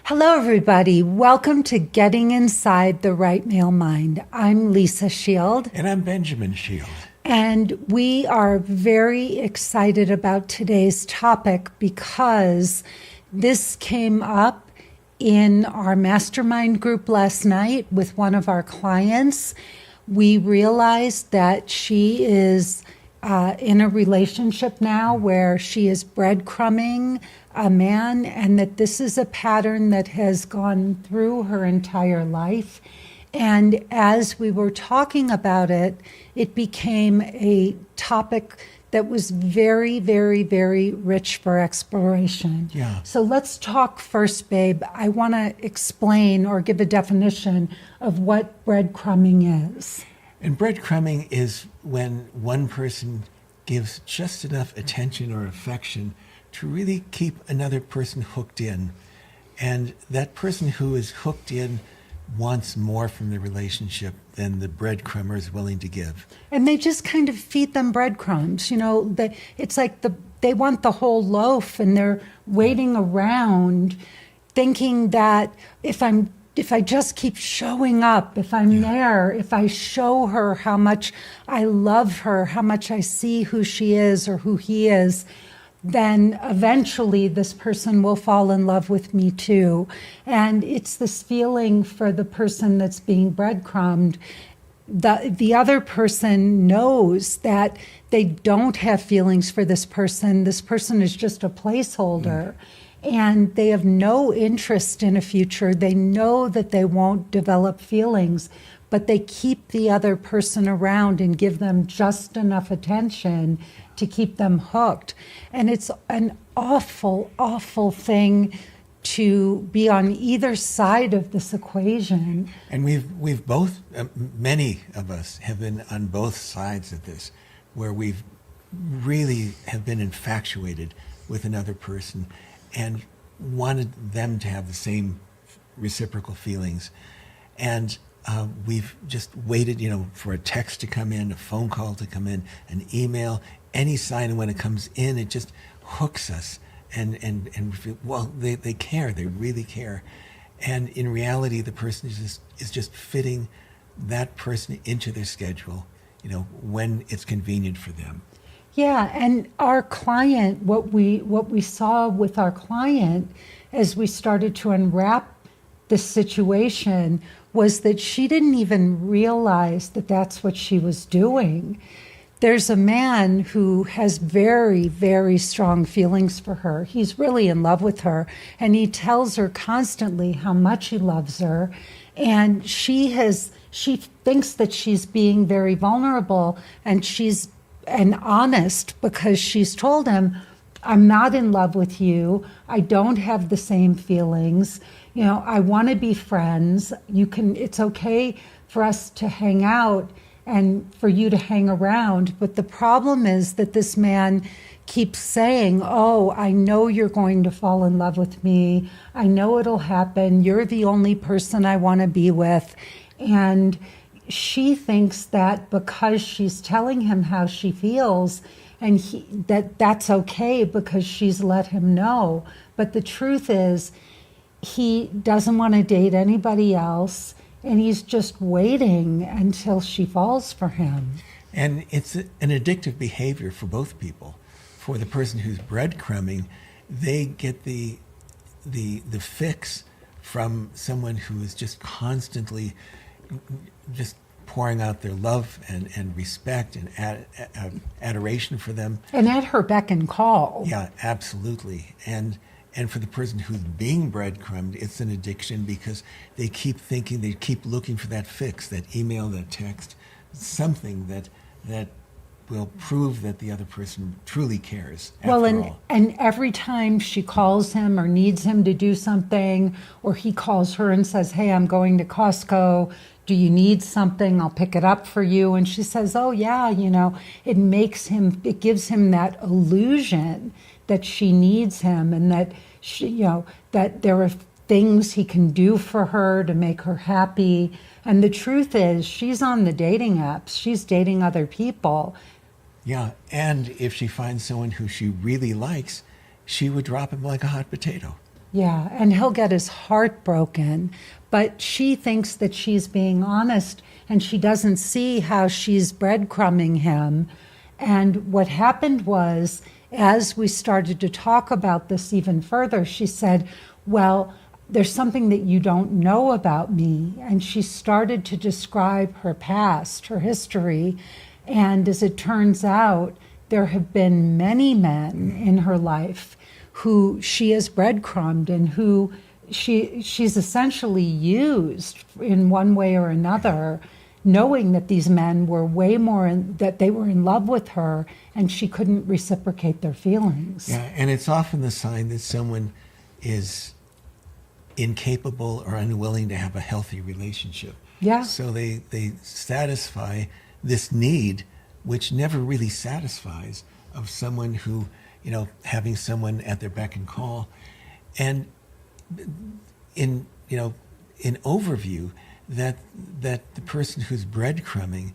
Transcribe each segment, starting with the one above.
Hello, everybody. Welcome to Getting Inside the Right Male Mind. I'm Lisa Shield. And I'm Benjamin Shield. And we are very excited about today's topic because this came up in our mastermind group last night with one of our clients. We realized that she is in a relationship now where she is breadcrumbing a man, and that this is a pattern that has gone through her entire life. And as we were talking about it, it became a topic that was very, very, very rich for exploration. Yeah. So let's talk first, babe. I want to explain or give a definition of what breadcrumbing is. And breadcrumbing is when one person gives just enough attention or affection to really keep another person hooked in. And that person who is hooked in wants more from the relationship than the breadcrumber is willing to give. And they just kind of feed them breadcrumbs. You know, it's like they want the whole loaf, and they're waiting around thinking that if I just keep showing up, if I'm there, if I show her how much I love her, how much I see who she is or who he is, then eventually this person will fall in love with me too. And it's this feeling for the person that's being breadcrumbed. The other person knows that they don't have feelings for this person. This person is just a placeholder. And they have no interest in a future. They know that they won't develop feelings, but they keep the other person around and give them just enough attention to keep them hooked. And it's an awful, awful thing to be on either side of this equation. And we've both, many of us have been on both sides of this, where we've really have been infatuated with another person and wanted them to have the same reciprocal feelings. And we've just waited, for a text to come in, a phone call to come in, an email, any sign. And when it comes in, it just hooks us. And we feel, well, they care, they really care. And in reality, the person is just fitting that person into their schedule, when it's convenient for them. Yeah, and our client, what we saw with our client as we started to unwrap the situation was that she didn't even realize that that's what she was doing. There's a man who has very, very strong feelings for her. He's really in love with her, and he tells her constantly how much he loves her. And she thinks that she's being very vulnerable and honest, because she's told him, I'm not in love with you. I don't have the same feelings. I want to be friends. It's okay for us to hang out and for you to hang around. But the problem is that this man keeps saying, oh, I know you're going to fall in love with me. I know it'll happen. You're the only person I want to be with. And she thinks that because she's telling him how she feels, and that's okay because she's let him know. But the truth is, he doesn't want to date anybody else, and he's just waiting until she falls for him. And it's an addictive behavior for both people. For the person who's breadcrumbing, they get the fix from someone who is just constantly just pouring out their love and respect and adoration for them. And at her beck and call. Yeah, absolutely. And for the person who's being breadcrumbed, it's an addiction because they keep thinking, they keep looking for that fix, that email, that text, something that will prove that the other person truly cares. And every time she calls him or needs him to do something, or he calls her and says, hey, I'm going to Costco. Do you need something? I'll pick it up for you. And she says, oh yeah, it gives him that illusion that she needs him, and that that there are things he can do for her to make her happy. And the truth is, she's on the dating apps. She's dating other people. Yeah, and if she finds someone who she really likes, she would drop him like a hot potato. Yeah, and he'll get his heart broken. But she thinks that she's being honest and she doesn't see how she's breadcrumbing him. And what happened was, as we started to talk about this even further, she said, well, there's something that you don't know about me. And she started to describe her past, her history. And as it turns out, there have been many men in her life who she has breadcrumbed and who she's essentially used in one way or another, knowing that these men were way more that they were in love with her and she couldn't reciprocate their feelings. Yeah, and it's often the sign that someone is incapable or unwilling to have a healthy relationship. Yeah. So they satisfy this need, which never really satisfies, of someone who, having someone at their beck and call. And in overview, that the person who's breadcrumbing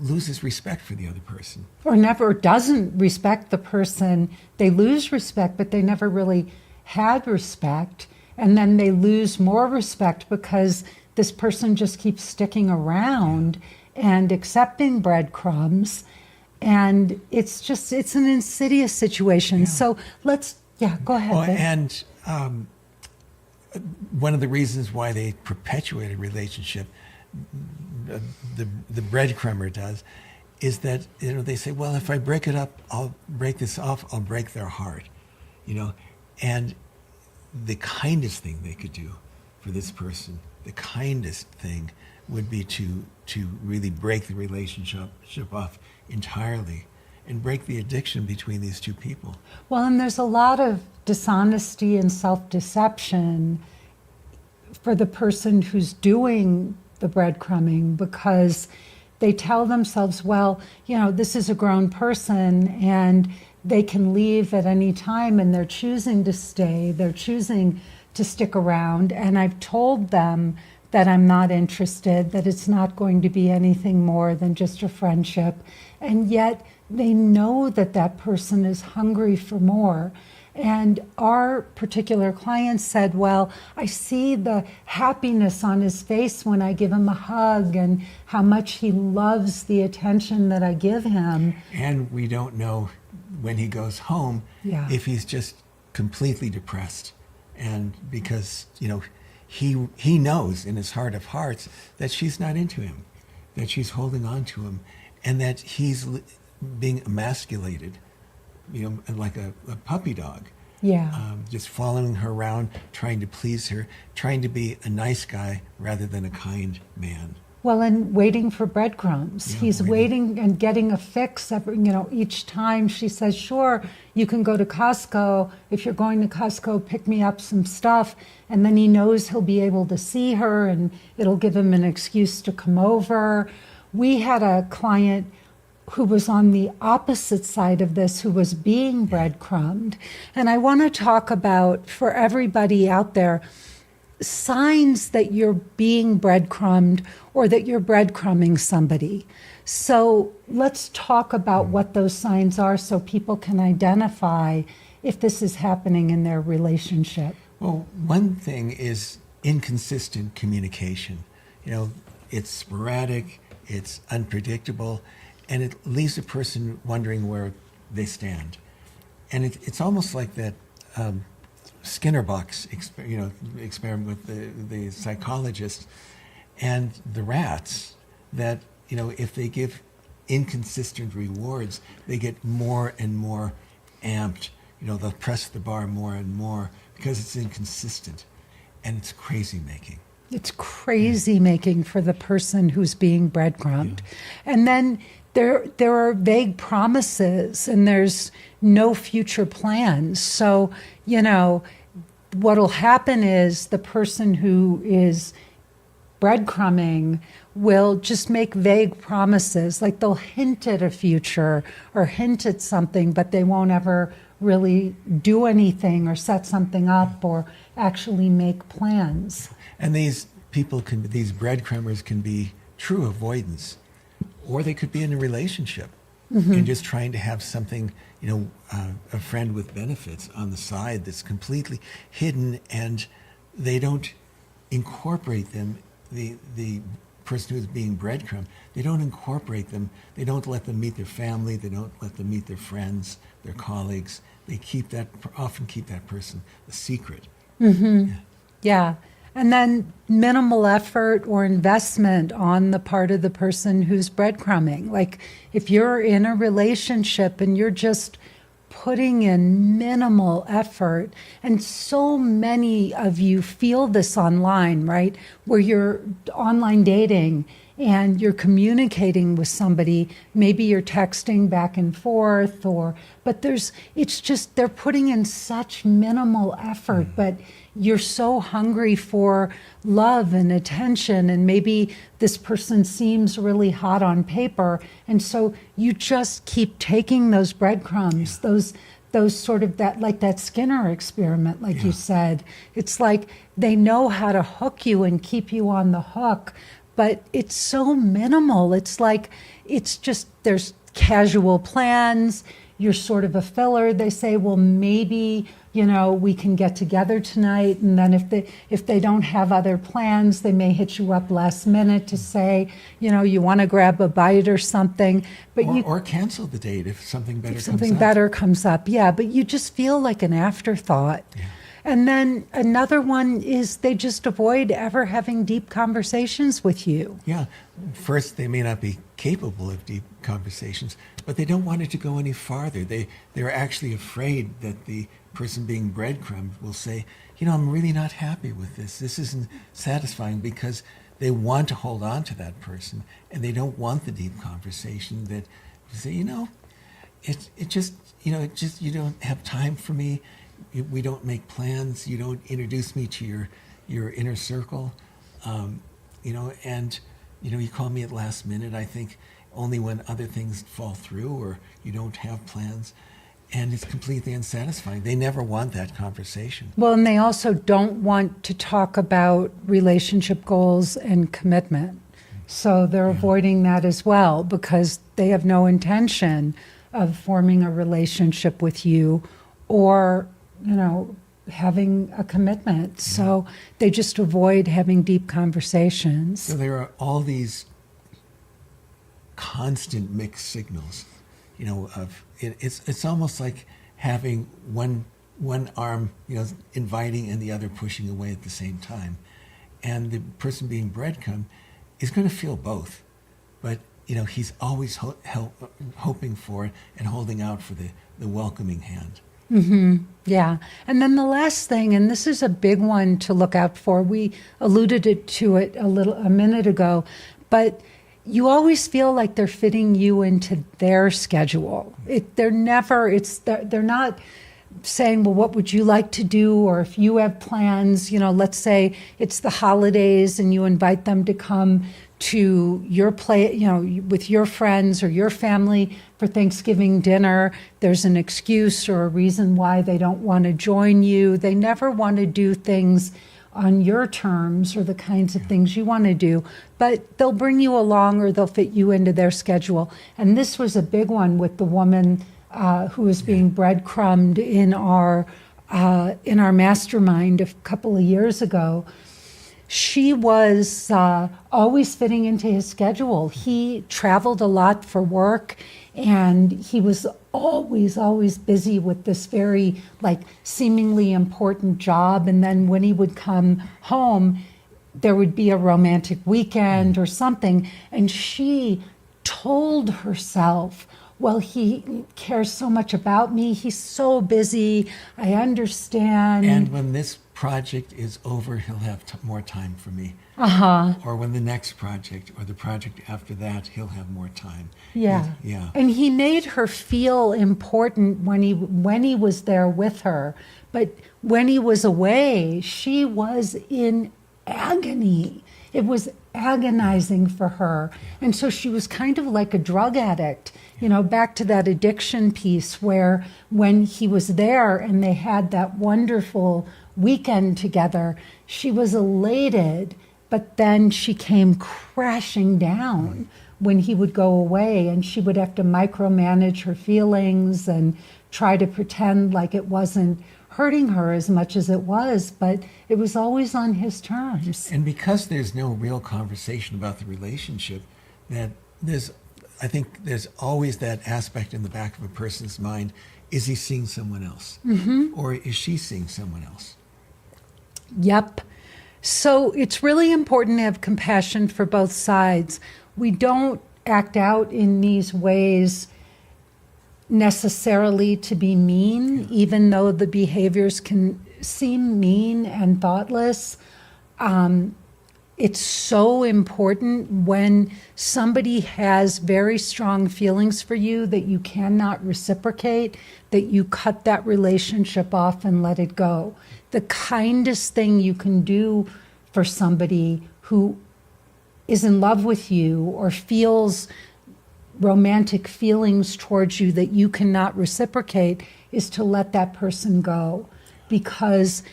loses respect for the other person. Or never doesn't respect the person. They lose respect, but they never really had respect. And then they lose more respect because this person just keeps sticking around and accepting breadcrumbs. And it's an insidious situation. Yeah. So go ahead. Well, and one of the reasons why they perpetuate a relationship, the breadcrumber does, is that they say, well, if I break it up, I'll break this off, I'll break their heart, and the kindest thing they could do for this person, the kindest thing would be to really break the relationship off entirely and break the addiction between these two people. Well, and there's a lot of dishonesty and self-deception for the person who's doing the breadcrumbing, because they tell themselves, well, this is a grown person and they can leave at any time and they're choosing to stay, they're choosing to stick around. And I've told them that I'm not interested, that it's not going to be anything more than just a friendship. And yet they know that that person is hungry for more. And our particular client said, well, I see the happiness on his face when I give him a hug and how much he loves the attention that I give him. And we don't know when he goes home if he's just completely depressed. And because, he knows in his heart of hearts that she's not into him, that she's holding on to him, and that he's being emasculated, like a puppy dog. Yeah. Just following her around, trying to please her, trying to be a nice guy rather than a kind man. Well, and waiting for breadcrumbs. He's waiting and getting a fix each time she says, sure, you can go to Costco. If you're going to Costco, pick me up some stuff. And then he knows he'll be able to see her and it'll give him an excuse to come over. We had a client who was on the opposite side of this, who was being breadcrumbed. And I want to talk about, for everybody out there, signs that you're being breadcrumbed or that you're breadcrumbing somebody. So let's talk about what those signs are so people can identify if this is happening in their relationship. Well, one thing is inconsistent communication. It's sporadic, it's unpredictable, and it leaves a person wondering where they stand. And it's almost like that Skinner box experiment with the psychologist and the rats, that if they give inconsistent rewards, they get more and more amped. They'll press the bar more and more because it's inconsistent, and it's crazy making. It's crazy making for the person who's being breadcrumbed. And then there are vague promises and there's no future plans. So, what'll happen is the person who is breadcrumbing will just make vague promises, like they'll hint at a future or hint at something, but they won't ever really do anything or set something up or actually make plans. And these breadcrumbers can be true avoidance, or they could be in a relationship. and just trying to have something, a friend with benefits on the side that's completely hidden, and they don't incorporate them. The person who's being breadcrumb, they don't incorporate them. They don't let them meet their family. They don't let them meet their friends, their colleagues. They often keep that person a secret. Yeah. And then minimal effort or investment on the part of the person who's breadcrumbing. Like if you're in a relationship and you're just putting in minimal effort, and so many of you feel this online, right? Where you're online dating and you're communicating with somebody, maybe you're texting back and forth, but it's just, they're putting in such minimal effort, but you're so hungry for love and attention, and maybe this person seems really hot on paper, and so you just keep taking those breadcrumbs, those sort of that Skinner experiment, like you said. It's like they know how to hook you and keep you on the hook, but it's so minimal. It's like, it's just, there's casual plans. You're sort of a filler. They say, well, maybe, we can get together tonight. And then if they don't have other plans, they may hit you up last minute to say, you want to grab a bite or something. But or cancel the date if something better comes up. Yeah, but you just feel like an afterthought. Yeah. And then another one is they just avoid ever having deep conversations with you. Yeah. First, they may not be capable of deep conversations, but they don't want it to go any farther. They're actually afraid that the person being breadcrumbed will say, I'm really not happy with this. This isn't satisfying, because they want to hold on to that person, and they don't want the deep conversation that say, it just, you don't have time for me. We don't make plans. You don't introduce me to your inner circle, and you call me at last minute. I think only when other things fall through or you don't have plans, and it's completely unsatisfying. They never want that conversation. Well, and they also don't want to talk about relationship goals and commitment, so they're avoiding that as well, because they have no intention of forming a relationship with you or having a commitment. So they just avoid having deep conversations. So there are all these constant mixed signals, it's almost like having one arm, inviting and the other pushing away at the same time. And the person being breadcrumb is going to feel both. But, he's always hoping for and holding out for the welcoming hand. Yeah. And then the last thing, and this is a big one to look out for, we alluded to it a minute ago, but you always feel like they're fitting you into their schedule. They're not saying, well, what would you like to do? Or if you have plans, let's say it's the holidays and you invite them to come to your place, with your friends or your family for Thanksgiving dinner. There's an excuse or a reason why they don't want to join you. They never want to do things on your terms or the kinds of things you want to do, but they'll bring you along or they'll fit you into their schedule. And this was a big one with the woman who was being breadcrumbed in our mastermind a couple of years ago. She was always fitting into his schedule. He traveled a lot for work, and he was always busy with this very seemingly important job. And then when he would come home, there would be a romantic weekend or something. And she told herself, well, he cares so much about me. He's so busy. I understand. And when this project is over, he'll have more time for me. Or when the next project or the project after that, he'll have more time. Yeah. Yeah. And he made her feel important when he was there with her. But when he was away, she was in agony. It was agonizing for her. And so she was kind of like a drug addict, back to that addiction piece, where when he was there and they had that wonderful weekend together, she was elated, but then she came crashing down when he would go away, and she would have to micromanage her feelings and try to pretend like it wasn't hurting her as much as it was, but it was always on his terms. And because there's no real conversation about the relationship, that I think there's always that aspect in the back of a person's mind: is he seeing someone else, or is she seeing someone else? Yep. So it's really important to have compassion for both sides. We don't act out in these ways necessarily to be mean, even though the behaviors can seem mean and thoughtless. It's so important when somebody has very strong feelings for you that you cannot reciprocate, that you cut that relationship off and let it go. The kindest thing you can do for somebody who is in love with you or feels romantic feelings towards you that you cannot reciprocate is to let that person go, because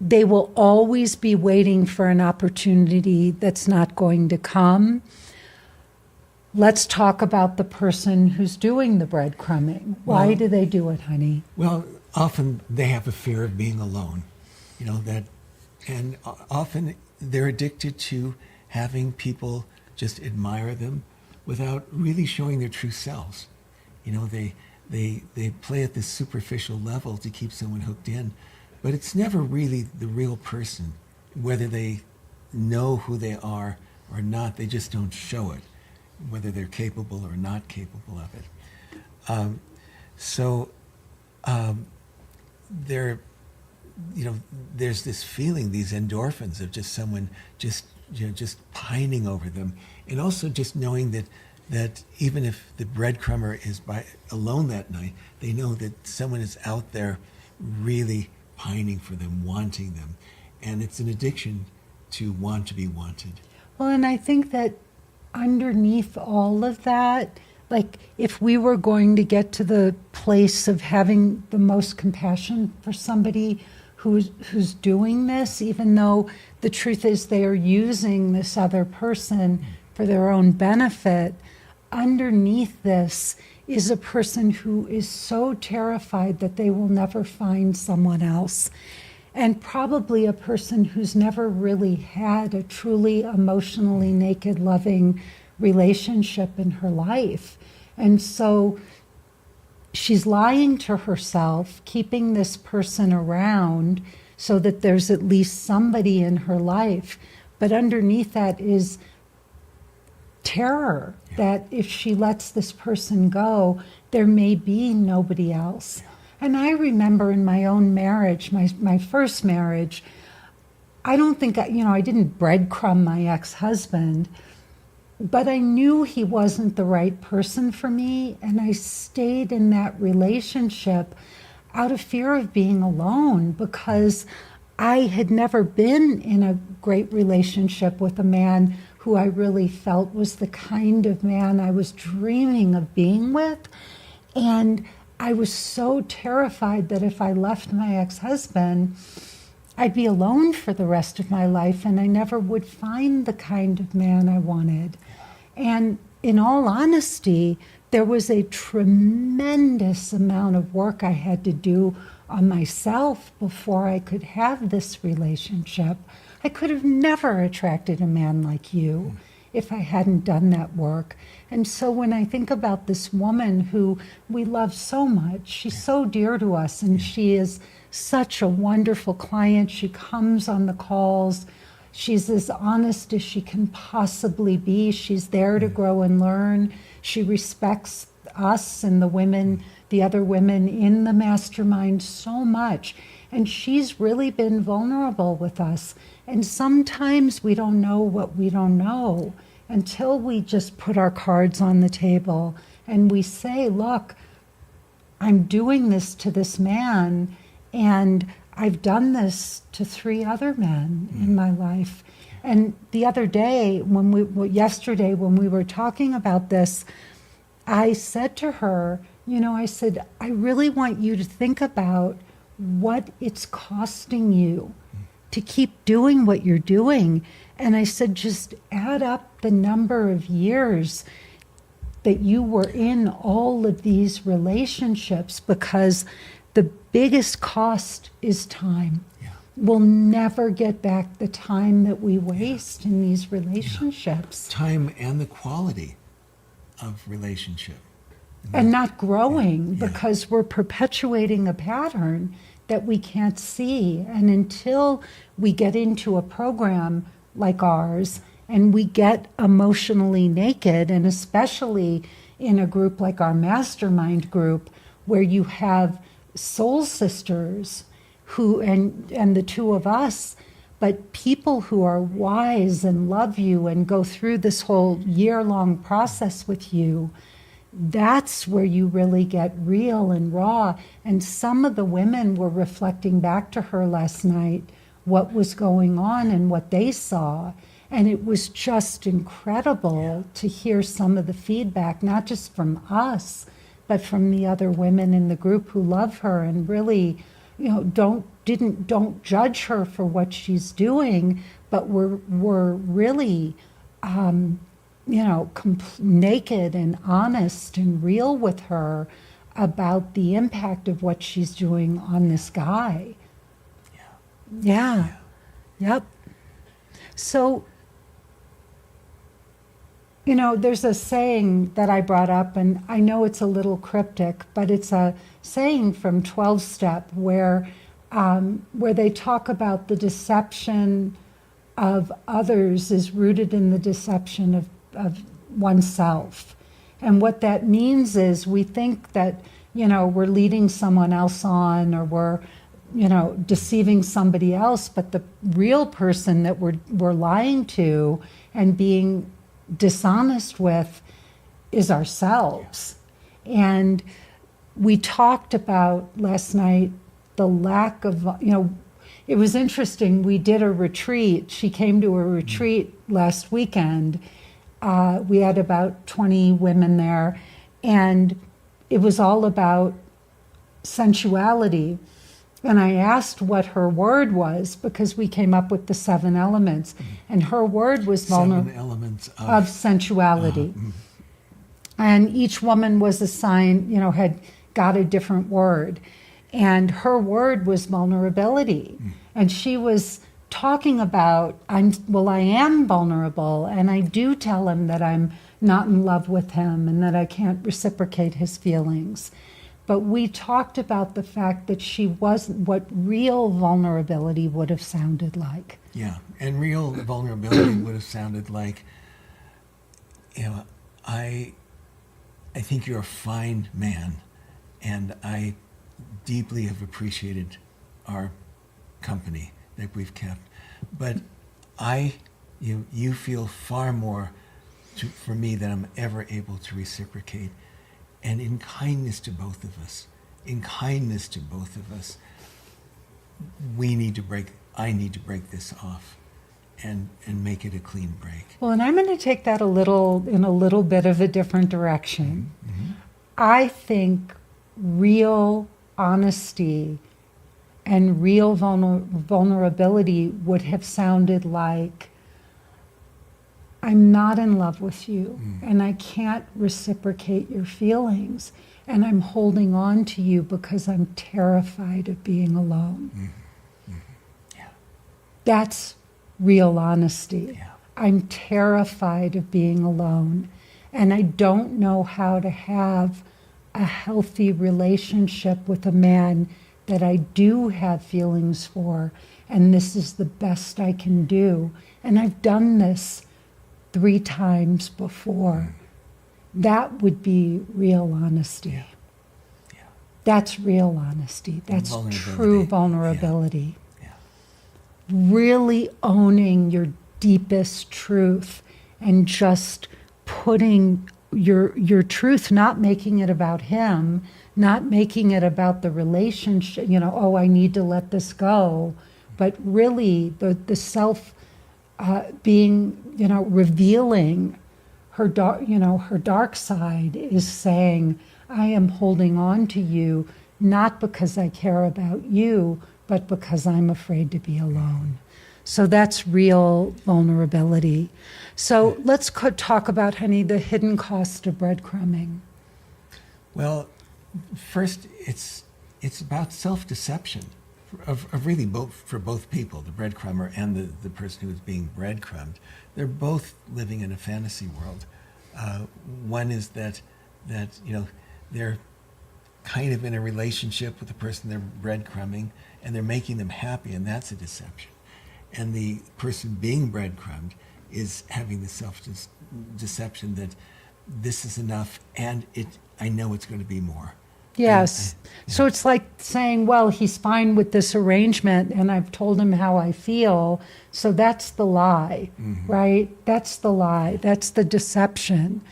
they will always be waiting for an opportunity that's not going to come. Let's talk about the person who's doing the breadcrumbing. Why do they do it, honey? Well, often they have a fear of being alone, and often they're addicted to having people just admire them without really showing their true selves. They play at this superficial level to keep someone hooked in, but it's never really the real person. Whether they know who they are or not, they just don't show it, whether they're capable or not capable of it. There's this feeling, these endorphins of just someone just pining over them, and also just knowing that even if the breadcrumber is alone that night, they know that someone is out there really pining for them, wanting them, and it's an addiction to want to be wanted. Well, and I think that underneath all of that, like if we were going to get to the place of having the most compassion for somebody who's doing this, even though the truth is they are using this other person for their own benefit, underneath this is a person who is so terrified that they will never find someone else. And probably a person who's never really had a truly emotionally naked, loving relationship in her life. And so she's lying to herself, keeping this person around so that there's at least somebody in her life. But underneath that is terror that if she lets this person go, there may be nobody else. And I remember in my own marriage, my first marriage, I don't think, I didn't breadcrumb my ex-husband, but I knew he wasn't the right person for me, and I stayed in that relationship out of fear of being alone, because I had never been in a great relationship with a man who I really felt was the kind of man I was dreaming of being with. And I was so terrified that if I left my ex-husband, I'd be alone for the rest of my life, and I never would find the kind of man I wanted. And in all honesty, there was a tremendous amount of work I had to do on myself before I could have this relationship. I could have never attracted a man like you if I hadn't done that work. And so when I think about this woman who we love so much, she's so dear to us, and she is such a wonderful client. She comes on the calls. She's as honest as she can possibly be. She's there to grow and learn. She respects us and the other women in the mastermind so much. And she's really been vulnerable with us. And sometimes we don't know what we don't know until we just put our cards on the table and we say, look, I'm doing this to this man, and I've done this to 3 other men in my life. And the other day, yesterday, when we were talking about this, I said to her, I said, I really want you to think about what it's costing you to keep doing what you're doing. And I said, just add up the number of years that you were in all of these relationships, because the biggest cost is time. Yeah. We'll never get back the time that we waste in these relationships. Time and the quality of relationship. And not growing, Yeah. because we're perpetuating a pattern that we can't see. And until we get into a program like ours and we get emotionally naked, and especially in a group like our mastermind group, where you have soul sisters who, and the two of us, but people who are wise and love you and go through this whole year-long process with you, that's where you really get real and raw. And some of the women were reflecting back to her last night what was going on and what they saw. And it was just incredible to hear some of the feedback, not just from us, but from the other women in the group who love her and really, don't judge her for what she's doing, but were really naked and honest and real with her about the impact of what she's doing on this guy. Yeah. Yep. So, there's a saying that I brought up, and I know it's a little cryptic, but it's a saying from 12-Step where they talk about the deception of others is rooted in the deception of oneself. And what that means is we think that, we're leading someone else on, or we're, deceiving somebody else, but the real person that we're lying to and being dishonest with is ourselves. And we talked about last night the lack of, it was interesting. We did a retreat. She came to a retreat last weekend. We had about 20 women there, and it was all about sensuality. And I asked what her word was, because we came up with the 7 elements, and her word was 7 elements of sensuality. And each woman was assigned, had got a different word. And her word was vulnerability. And she was talking about, I am vulnerable, and I do tell him that I'm not in love with him and that I can't reciprocate his feelings. But we talked about the fact that she wasn't what real vulnerability would have sounded like. Yeah, and real vulnerability would have sounded like, I think you're a fine man, and I deeply have appreciated our company that we've kept. But you feel far more for me than I'm ever able to reciprocate. And in kindness to both of us, I need to break this off and make it a clean break. Well, and I'm going to take that in a little bit of a different direction. Mm-hmm. I think real honesty and real vulnerability would have sounded like, I'm not in love with you, and I can't reciprocate your feelings, and I'm holding on to you because I'm terrified of being alone. Mm-hmm. Mm-hmm. Yeah. That's real honesty. Yeah. I'm terrified of being alone, and I don't know how to have a healthy relationship with a man that I do have feelings for, and this is the best I can do. And I've done this 3 times before. That would be real honesty. Yeah. Yeah. That's real honesty. That's true vulnerability. Yeah. Really owning your deepest truth and just putting your truth, not making it about him, not making it about the relationship, I need to let this go, but really the self being, revealing her dark side is saying, I am holding on to you, not because I care about you, but because I'm afraid to be alone. So that's real vulnerability. So let's talk about, honey, the hidden cost of breadcrumbing. Well, first, it's about self-deception of really both for both people, the breadcrumber and the person who is being breadcrumbed. They're both living in a fantasy world. One is that they're kind of in a relationship with the person they're breadcrumbing, and they're making them happy, and that's a deception. And the person being breadcrumbed is having the self-deception that this is enough, and I know it's going to be more. Yes. So it's like saying, well, he's fine with this arrangement, and I've told him how I feel. So that's the lie, right? That's the lie. That's the deception.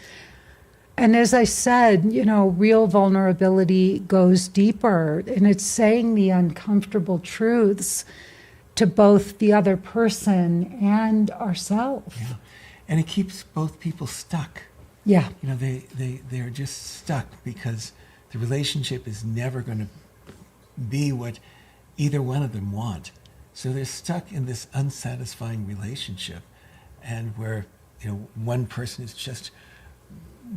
And as I said, real vulnerability goes deeper, and it's saying the uncomfortable truths to both the other person and ourselves. Yeah. And it keeps both people stuck. Yeah. They're just stuck because the relationship is never going to be what either one of them want. So they're stuck in this unsatisfying relationship, and where one person is just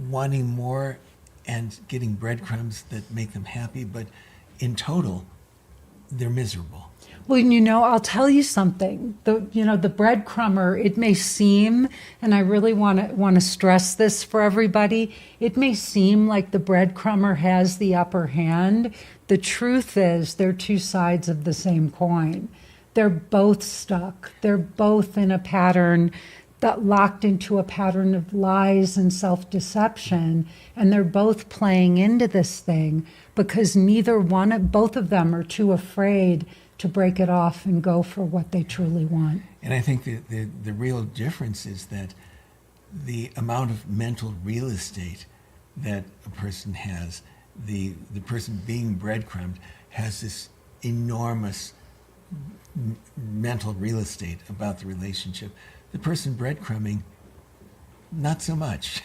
wanting more and getting breadcrumbs that make them happy, but in total, they're miserable. Well, I'll tell you something. The breadcrumber, it may seem, and I really want to stress this for everybody, it may seem like the breadcrumber has the upper hand. The truth is they're two sides of the same coin. They're both stuck. They're both in a pattern that locked into a pattern of lies and self-deception, and they're both playing into this thing because both of them are too afraid to break it off and go for what they truly want. And I think the real difference is that the amount of mental real estate that a person has, the person being breadcrumbed has this enormous mental real estate about the relationship. The person breadcrumbing, not so much.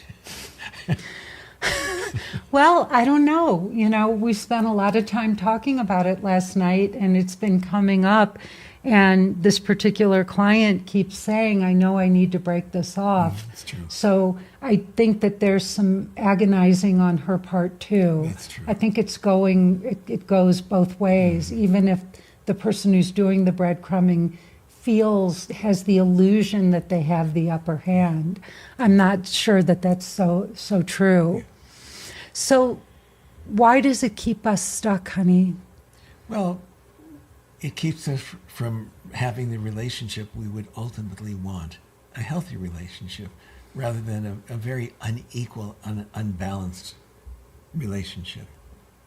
Well, I don't know. We spent a lot of time talking about it last night, and it's been coming up. And this particular client keeps saying, I know I need to break this off. That's true. So I think that there's some agonizing on her part, too. That's true. I think it goes both ways, even if the person who's doing the breadcrumbing has the illusion that they have the upper hand. I'm not sure that that's so true. Yeah. So why does it keep us stuck, honey? Well, it keeps us from having the relationship we would ultimately want, a healthy relationship, rather than a very unequal, unbalanced relationship.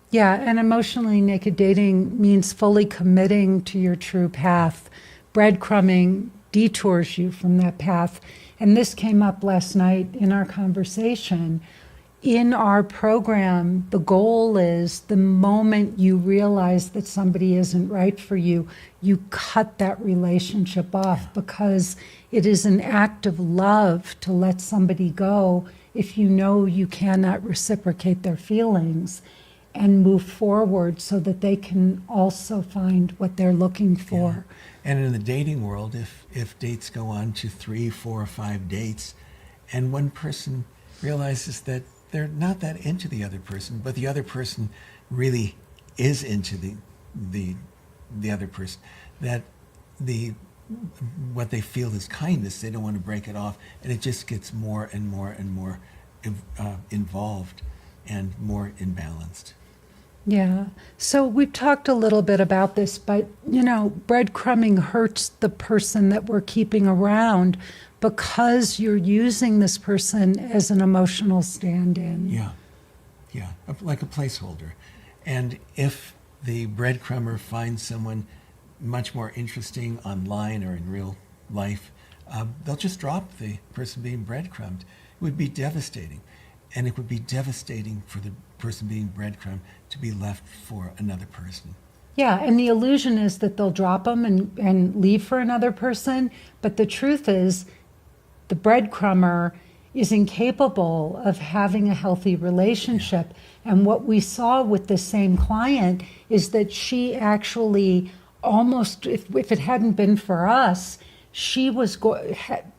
Yeah, and emotionally naked dating means fully committing to your true path. Breadcrumbing detours you from that path. And this came up last night in our conversation. In our program, the goal is the moment you realize that somebody isn't right for you, you cut that relationship off, because it is an act of love to let somebody go if you know you cannot reciprocate their feelings, and move forward so that they can also find what they're looking for. Yeah. And in the dating world, if dates go on to 3, 4, or 5 dates, and one person realizes that they're not that into the other person, but the other person really is into the other person, that what they feel is kindness, they don't want to break it off, and it just gets more and more and more involved and more imbalanced. Yeah. So we've talked a little bit about this, but, breadcrumbing hurts the person that we're keeping around because you're using this person as an emotional stand-in. Yeah. Like a placeholder. And if the breadcrumber finds someone much more interesting online or in real life, they'll just drop the person being breadcrumbed. It would be devastating. And it would be devastating for the person being breadcrumbed to be left for another person. Yeah, and the illusion is that they'll drop them and leave for another person. But the truth is, the breadcrumber is incapable of having a healthy relationship. Yeah. And what we saw with the same client is that she actually almost, if it hadn't been for us, she was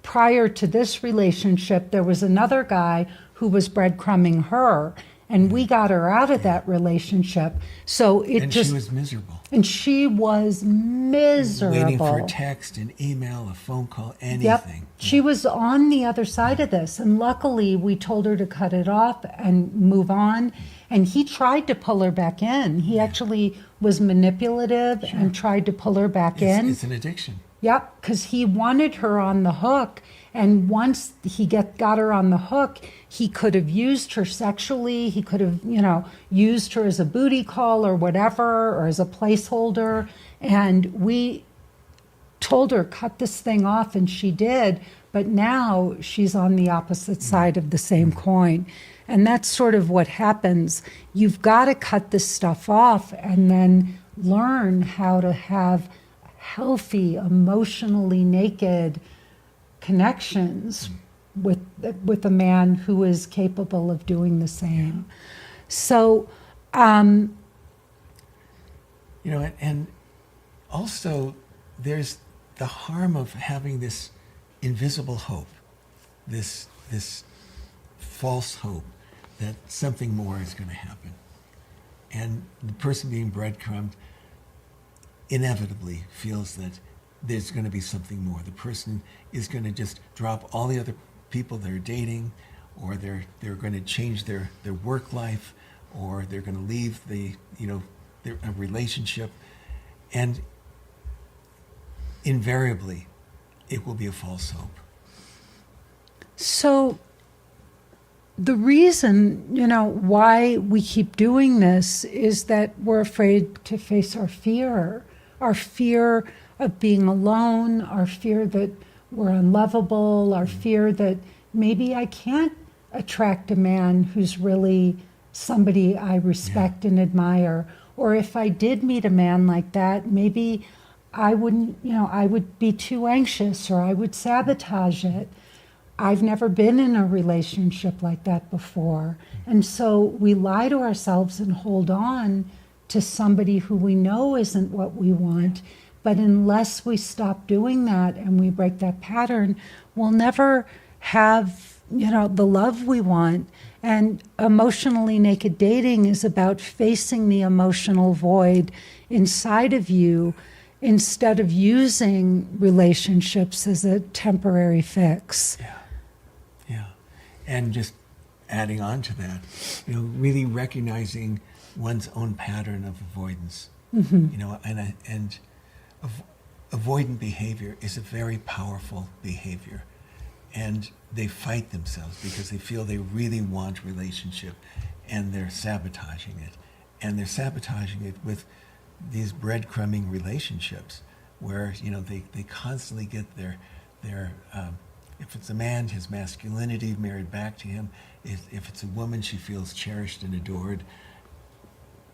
prior to this relationship, there was another guy who was breadcrumbing her, and we got her out of that relationship. So it And just she was miserable. and she was miserable. Waiting for a text, an email, a phone call, anything. Yep. She was on the other side of this. And luckily, we told her to cut it off and move on. And he tried to pull her back in. He actually was manipulative and tried to pull her back in. It's an addiction. Yep, because he wanted her on the hook. And once he got her on the hook, he could have used her sexually. He could have, used her as a booty call or whatever, or as a placeholder. And we told her, cut this thing off, and she did. But now she's on the opposite side of the same coin. And that's sort of what happens. You've got to cut this stuff off and then learn how to have healthy, emotionally naked connections with a man who is capable of doing the same. So, and also there's the harm of having this invisible hope, this false hope that something more is going to happen. And the person being breadcrumbed inevitably feels that there's going to be something more. The person is going to just drop all the other people they're dating, or they're going to change their work life, or they're going to leave a relationship, and invariably it will be a false hope. So the reason, why we keep doing this is that we're afraid to face our fear of being alone, our fear that we're unlovable, our fear that maybe I can't attract a man who's really somebody I respect and admire. Or if I did meet a man like that, maybe I wouldn't, I would be too anxious, or I would sabotage it. I've never been in a relationship like that before. And so we lie to ourselves and hold on to somebody who we know isn't what we want. But unless we stop doing that and we break that pattern, we'll never have, the love we want. And emotionally naked dating is about facing the emotional void inside of you instead of using relationships as a temporary fix. Yeah. And just adding on to that, really recognizing one's own pattern of avoidance. And avoidant behavior is a very powerful behavior. And they fight themselves because they feel they really want relationship, and they're sabotaging it. And they're sabotaging it with these breadcrumbing relationships where, they constantly get their if it's a man, his masculinity married back to him. If it's a woman, she feels cherished and adored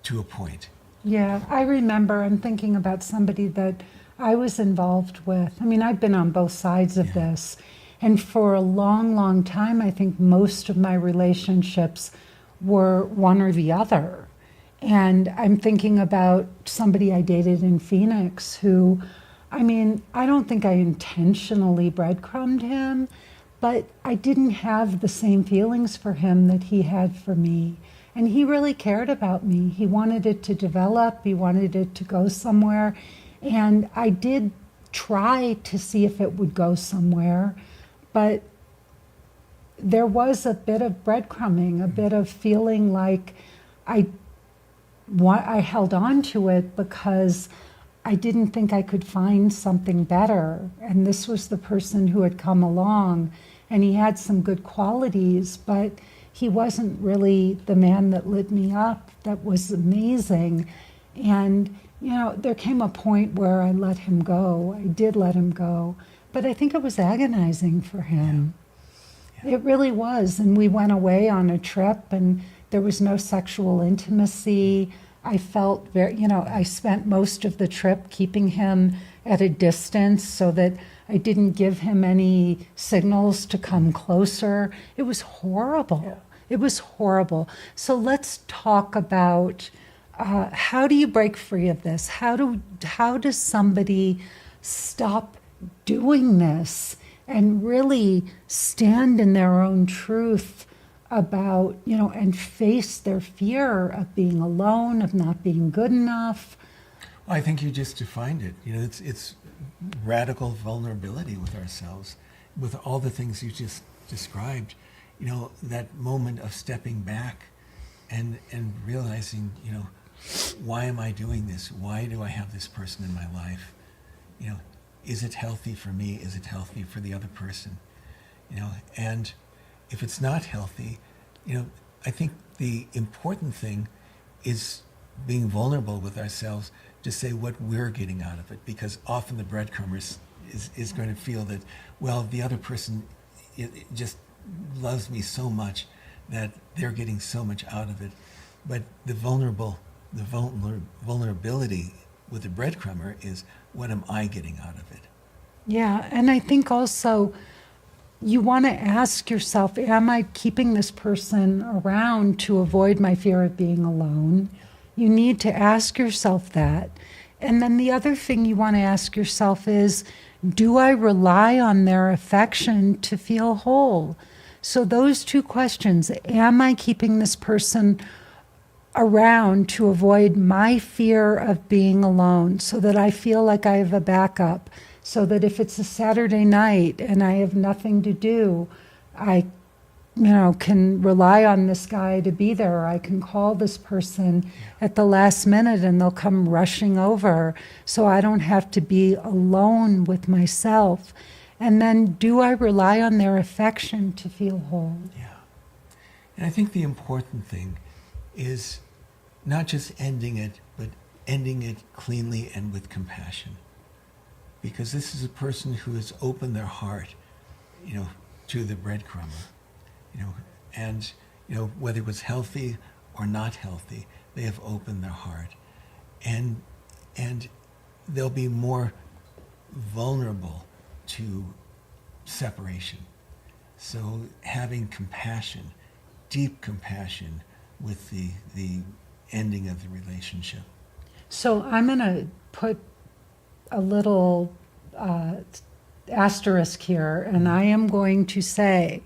to a point. Yeah, I remember, I'm thinking about somebody that I was involved with. I mean, I've been on both sides of this. And for a long, long time, I think most of my relationships were one or the other. And I'm thinking about somebody I dated in Phoenix who, I don't think I intentionally breadcrumbed him, but I didn't have the same feelings for him that he had for me. And he really cared about me. He wanted it to develop. He wanted it to go somewhere. And I did try to see if it would go somewhere. But there was a bit of breadcrumbing, a bit of feeling like I held on to it because I didn't think I could find something better. And this was the person who had come along, and he had some good qualities, but he wasn't really the man that lit me up, that was amazing. And, there came a point where I let him go. I did let him go. But I think it was agonizing for him. Yeah. It really was. And we went away on a trip, and there was no sexual intimacy. I felt I spent most of the trip keeping him at a distance so that I didn't give him any signals to come closer. It was horrible. Yeah. It was horrible. So let's talk about how do you break free of this? How does somebody stop doing this and really stand in their own truth about, and face their fear of being alone, of not being good enough. I think you just defined it. It's radical vulnerability with ourselves, with all the things you just described. That moment of stepping back and realizing, why am I doing this? Why do I have this person in my life? Is it healthy for me? Is it healthy for the other person? And if it's not healthy, I think the important thing is being vulnerable with ourselves to say what we're getting out of it, because often the breadcrumber is going to feel that, well, the other person just loves me so much that they're getting so much out of it. But the vulnerability with the breadcrumber is, what am I getting out of it? Yeah, and I think also you want to ask yourself, am I keeping this person around to avoid my fear of being alone? You need to ask yourself that. And then the other thing you want to ask yourself is, do I rely on their affection to feel whole? So those two questions, am I keeping this person around to avoid my fear of being alone so that I feel like I have a backup, so that if it's a Saturday night and I have nothing to do, I can rely on this guy to be there. I can call this person at the last minute and they'll come rushing over, so I don't have to be alone with myself. And then, do I rely on their affection to feel whole? Yeah. And I think the important thing is not just ending it, but ending it cleanly and with compassion. Because this is a person who has opened their heart, to the breadcrumber. And whether it was healthy or not healthy, they have opened their heart, and they'll be more vulnerable to separation. So having compassion, deep compassion, with the ending of the relationship. So I'm going to put a little asterisk here, and I am going to say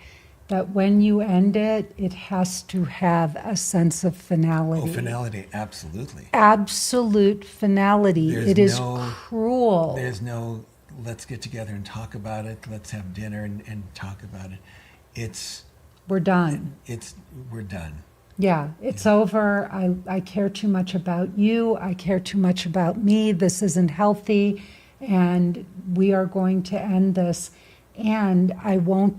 that when you end it, it has to have a sense of finality. Oh, finality, absolutely. Absolute finality. It is cruel. There's no, let's get together and talk about it, let's have dinner and talk about it. We're done. We're done. Yeah, it's over. I care too much about you. I care too much about me. This isn't healthy, and we are going to end this. And I won't,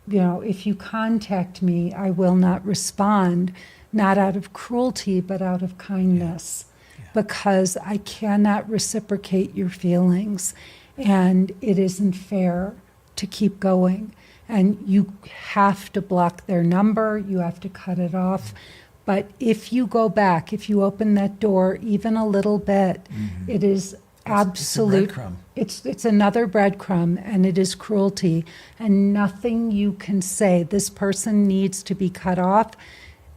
if you contact me, I will not respond, not out of cruelty, but out of kindness, because I cannot reciprocate your feelings, and it isn't fair to keep going. And you have to block their number, you have to cut it off. But if you go back, if you open that door even a little bit, it is absolute. It's another breadcrumb, and it is cruelty. And nothing you can say. This person needs to be cut off.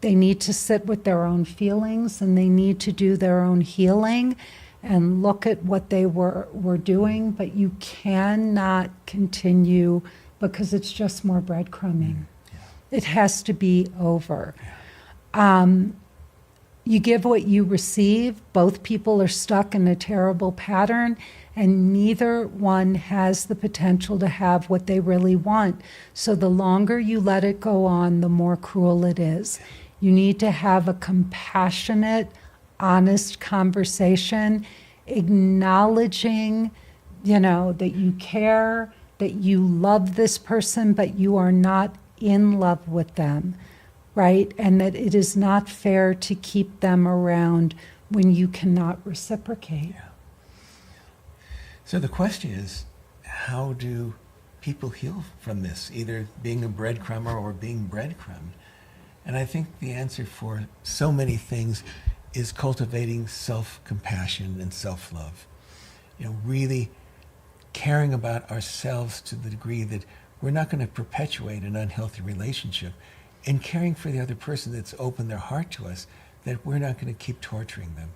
They need to sit with their own feelings, and they need to do their own healing and look at what they were doing. But you cannot continue, because it's just more breadcrumbing. It has to be over. You give what you receive. Both people are stuck in a terrible pattern, and neither one has the potential to have what they really want. So the longer you let it go on, the more cruel it is. You need to have a compassionate, honest conversation, acknowledging, that you care, that you love this person, but you are not in love with them, right? And that it is not fair to keep them around when you cannot reciprocate. So the question is, how do people heal from this, either being a breadcrumber or being breadcrumbed? And I think the answer for so many things is cultivating self-compassion and self-love. Really caring about ourselves to the degree that we're not going to perpetuate an unhealthy relationship, and caring for the other person that's opened their heart to us, that we're not going to keep torturing them.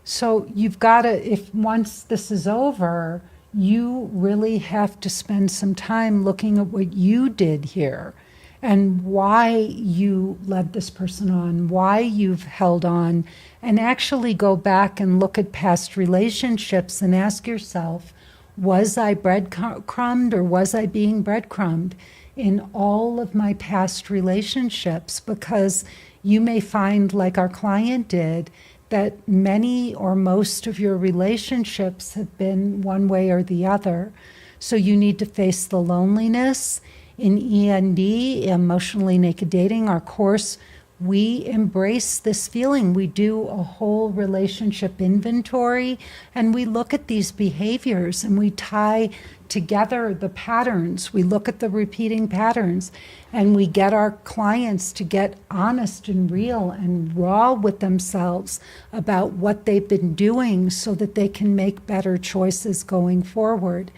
So you've got to, if once this is over, you really have to spend some time looking at what you did here and why you led this person on, why you've held on, and actually go back and look at past relationships and ask yourself, was I breadcrumbed or was I being breadcrumbed in all of my past relationships? Because you may find, like our client did, that many or most of your relationships have been one way or the other. So you need to face the loneliness. In END, Emotionally Naked Dating, our course, we embrace this feeling. We do a whole relationship inventory and we look at these behaviors and we tie together the patterns. We look at the repeating patterns and we get our clients to get honest and real and raw with themselves about what they've been doing so that they can make better choices going forward.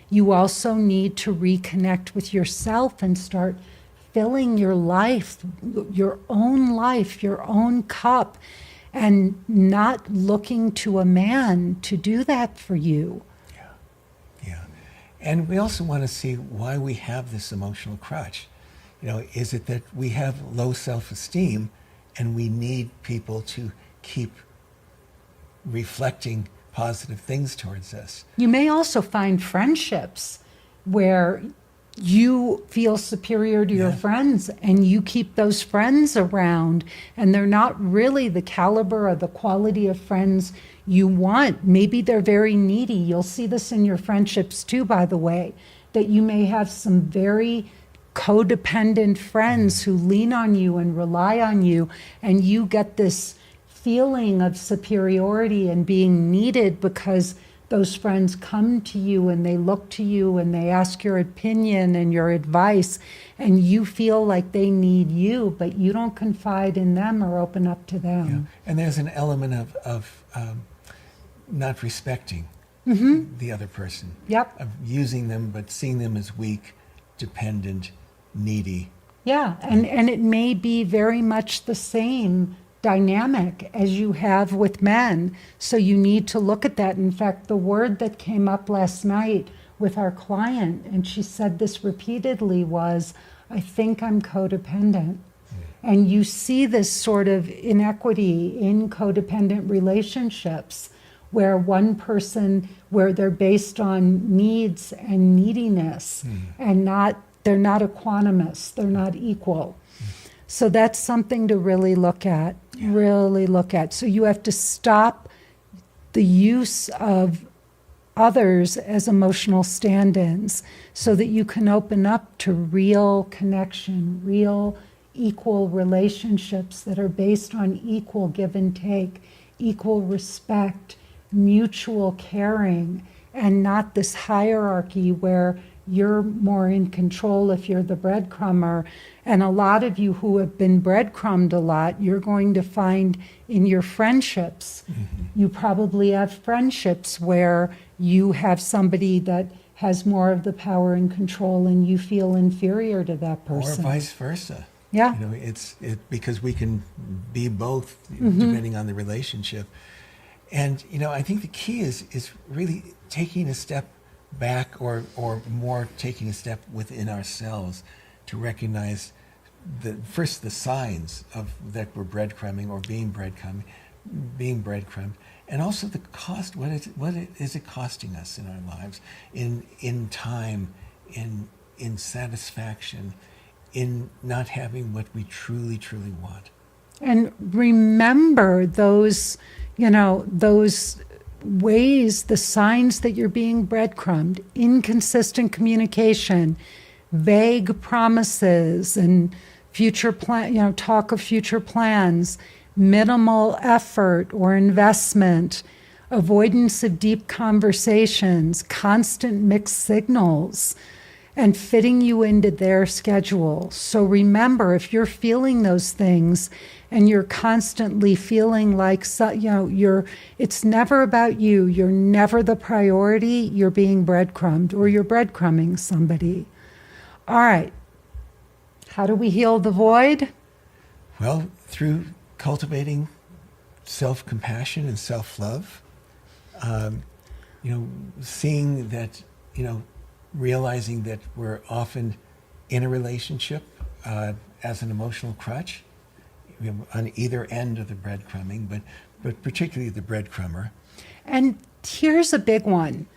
You also need to reconnect with yourself and start filling your life, your own cup, and not looking to a man to do that for you. Yeah. And we also want to see why we have this emotional crutch. Is it that we have low self-esteem and we need people to keep reflecting positive things towards us? You may also find friendships where you feel superior to your friends and you keep those friends around and they're not really the caliber or the quality of friends you want. Maybe they're very needy. You'll see this in your friendships too, by the way, that you may have some very codependent friends who lean on you and rely on you, and you get this feeling of superiority and being needed because those friends come to you and they look to you and they ask your opinion and your advice, and you feel like they need you, but you don't confide in them or open up to them. Yeah. And there's an element of not respecting the other person. Yep. Of using them, but seeing them as weak, dependent, needy. Yeah, and it may be very much the same dynamic as you have with men. So you need to look at that. In fact, the word that came up last night with our client, and she said this repeatedly, was, I think I'm codependent. And you see this sort of inequity in codependent relationships where one person, where they're based on needs and neediness and they're not equanimous, they're not equal. So that's something to really look at, really look at. So you have to stop the use of others as emotional stand-ins so that you can open up to real connection, real equal relationships that are based on equal give and take, equal respect, mutual caring, and not this hierarchy where you're more in control if you're the breadcrumber. And a lot of you who have been breadcrumbed a lot, you're going to find in your friendships, you probably have friendships where you have somebody that has more of the power and control and you feel inferior to that person. Or vice versa. Yeah. It's because we can be both depending on the relationship. And, I think the key is really taking a step back or more taking a step within ourselves to recognize first the signs of that we're breadcrumbing or being breadcrumbed, and also the cost. What is it costing us in our lives, in time, in satisfaction, in not having what we truly want. And remember those ways, the signs that you're being breadcrumbed: inconsistent communication, vague promises, and talk of future plans, minimal effort or investment, avoidance of deep conversations, constant mixed signals, and fitting you into their schedule. So remember, if you're feeling those things and you're constantly feeling like, it's never about you. You're never the priority. You're being breadcrumbed or you're breadcrumbing somebody. All right. How do we heal the void? Well, through cultivating self-compassion and self-love, seeing that, realizing that we're often in a relationship as an emotional crutch on either end of the breadcrumbing, but particularly the breadcrumber. And here's a big one.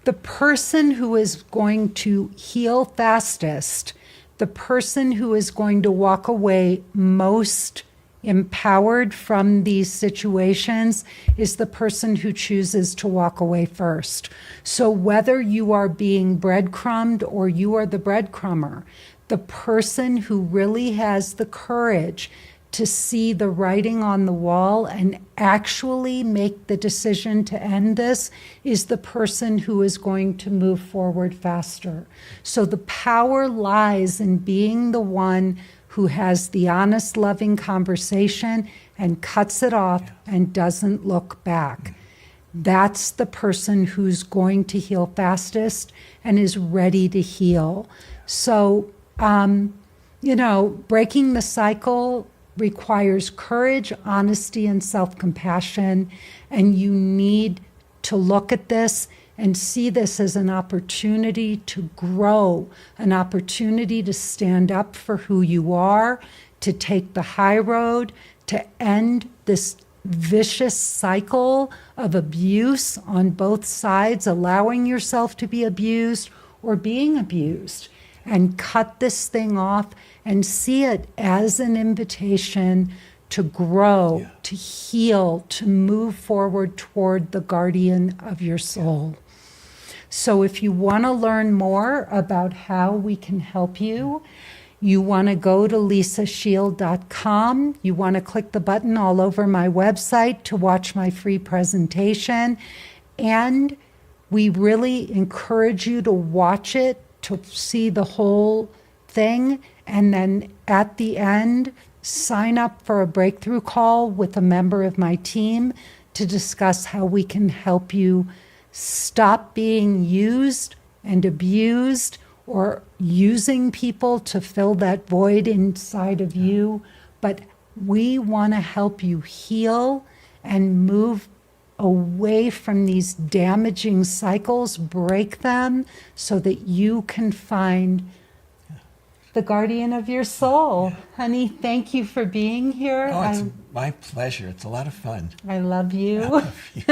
The person who is going to heal fastest, the person who is going to walk away most empowered from these situations is the person who chooses to walk away first. So whether you are being breadcrumbed or you are the breadcrumber, the person who really has the courage to see the writing on the wall and actually make the decision to end this is the person who is going to move forward faster. So the power lies in being the one who has the honest, loving conversation and cuts it off and doesn't look back. That's the person who's going to heal fastest and is ready to heal. So, breaking the cycle requires courage, honesty, and self-compassion. And you need to look at this and see this as an opportunity to grow, an opportunity to stand up for who you are, to take the high road, to end this vicious cycle of abuse on both sides, allowing yourself to be abused or being abused, and cut this thing off and see it as an invitation to grow, to heal, to move forward toward the guardian of your soul. So if you want to learn more about how we can help you, you want to go to lisashield.com. You want to click the button all over my website to watch my free presentation. And we really encourage you to watch it, to see the whole thing. And then at the end, sign up for a breakthrough call with a member of my team to discuss how we can help you stop being used and abused or using people to fill that void inside of you. But we want to help you heal and move away from these damaging cycles, break them so that you can find the guardian of your soul. Honey, thank you for being here. Oh, it's my pleasure. It's a lot of fun. I love you. I love you.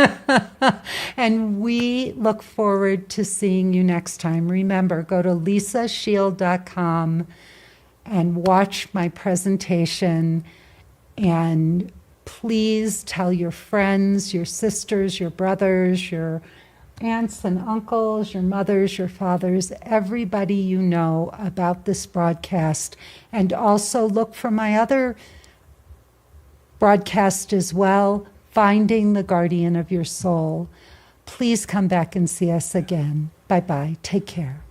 And we look forward to seeing you next time. Remember, go to lisashield.com and watch my presentation. And please tell your friends, your sisters, your brothers, your aunts and uncles, your mothers, your fathers, everybody you know about this broadcast. And also look for my other broadcast as well, Finding the Guardian of Your Soul. Please come back and see us again. Bye-bye. Take care.